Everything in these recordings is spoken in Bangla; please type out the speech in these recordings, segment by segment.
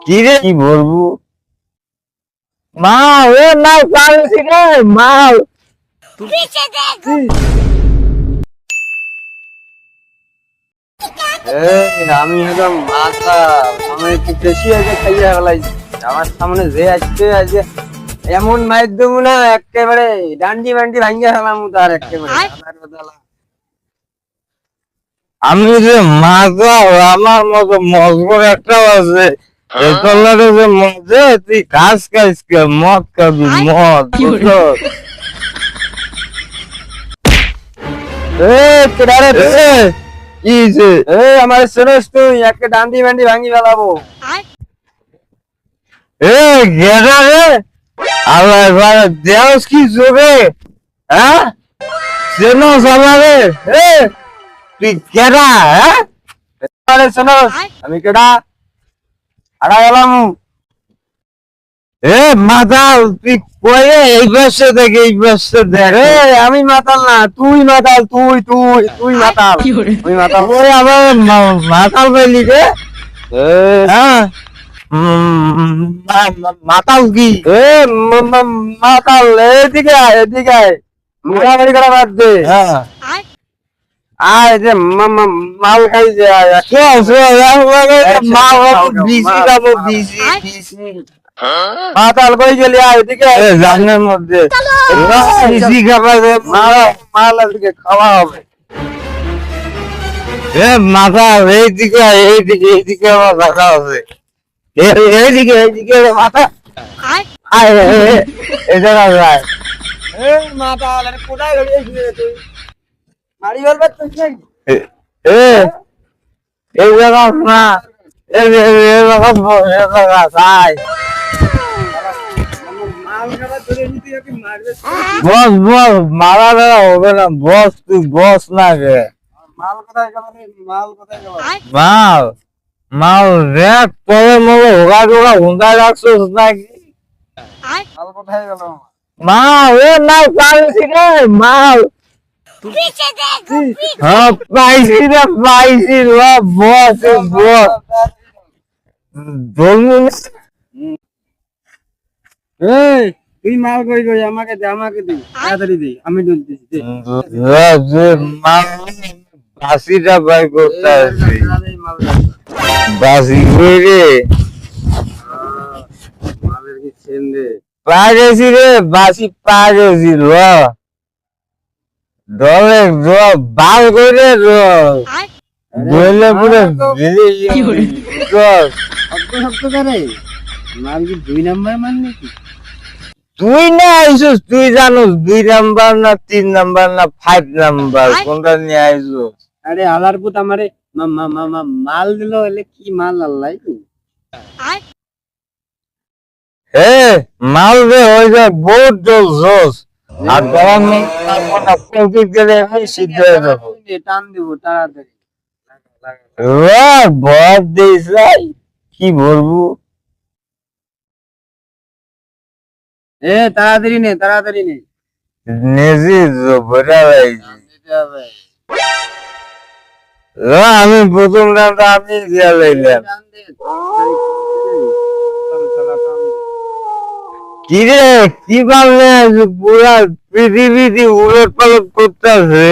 কি রে কি বলবো মা ও না পারছি রে মা আমি হলাম মাথা আমি একটু বেশি আগে খাইয়া গেলাই আমার সামনে যে আসছে আজকে এমন মাইর দেবো না একেবারে ডান্ডি বান্ডি ভাঙ্গিয়া গেলাম তার একেবারে আমি যে মাথা আমার মতো মজবুর একটা আছে তল্লারে যে মজে তুই ঘাস খাইস কে মদ খাবি মদ বুঝলো কেডারে কি যে আমার শুনিস তুই একটা ডান্ডি বান্ডি ভাঙ্গি ফেলাবো গেডা রে আল্লাহ এবার দেওস কি জোরে হ্যাঁ চেনো সবারে তুই কেডা হ্যাঁ শোনো আমি কেডা আড়া গেলাম মাতাল তুই কয়ে এই বছর দেখে এই বছর দেখ আমি মাতাল না তুই মাতাল তুই মাতাল তুই মাতাল ওই আবার মাতাল বললি রে হ্যাঁ মাতাল কি মাতাল এদিকে আয় মোটামুটি করা বাদ দে হ্যাঁ আয় যে মাল খাই যে বিসি খাবো বিসি মাতাল কই গেলি আয় এদিকে জানের মধ্যে বিসি খাবার মাল আজকে খাওয়া হবে মাতাল এইদিকে আমার রাখা আছে এইদিকে মাথা আয় এই জায়গা যায় মাতাল কোথায় গেলি তুই মারি বলবার তুই এই জায়গা না বস মারা বেড়া হবে না বস তুই বস না গে মাল রেক পরে মনে হোগা টোগা হুন্দায় রাখছিস নাকি মাল না পাইছি রে মাল পাইছি রে বস তুই মাল কই আমাকে দে তাড়াতাড়ি দে আমি দিচ্ছি বাসিটা বাই করতে আছি বাসি কই রে মালের কি চেন রে পাগেছি রে বাসি পাগেছি ডলে বাল করে বললে পুরো মাল কি 2 নাম্বার মান নাকি তুই না আইসুস তুই জানোস 2 নাম্বার না 3 নাম্বার না 5 নাম্বার কোনটা নিয়ে আইসুস আরে আলার পুত আমারে মাল দিলো হলে কি মাল আল্লাহ মাল দে হয়ে যায় বহুত জোস আর গরম কলপিট গেলে আমি সিদ্ধ হয়ে যাবো টান দিব তাড়াতাড়ি ভর দিস কি বলবো তাড়াতাড়ি নে নেজি ভরা আমি প্রথম দামটা আমি দিয়া লইলাম কি রে কি পারলে পুরা পৃথিবীতে উলট পালট করতেছে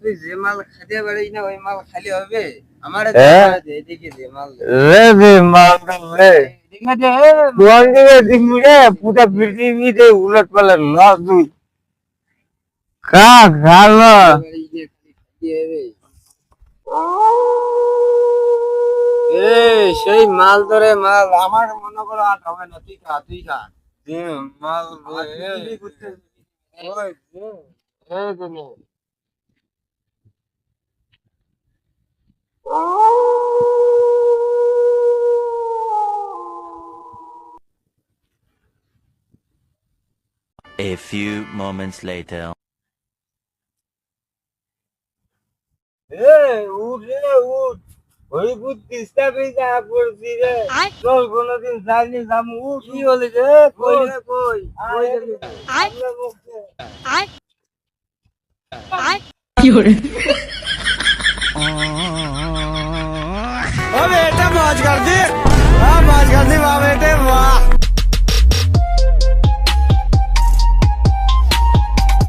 তুই যে মাল খাইতে পারিস না ওই মাল খালি হবে আমার এদিকে যে মাল রে মালটা রে পুরা পৃথিবীতে উলট পালট লস তুই খা খালো সেই মাল ধরে মাল আমার মনে করো আর হবে না তুই খা মাল A few moments later. উঠ ওই বুদ্ধিস্তা পেয়ে পড়ছি রে চল কোনদিন যাইনি যাবো কি বলি রে কই কি ও বেটা মौज कर दी, मौज कर दी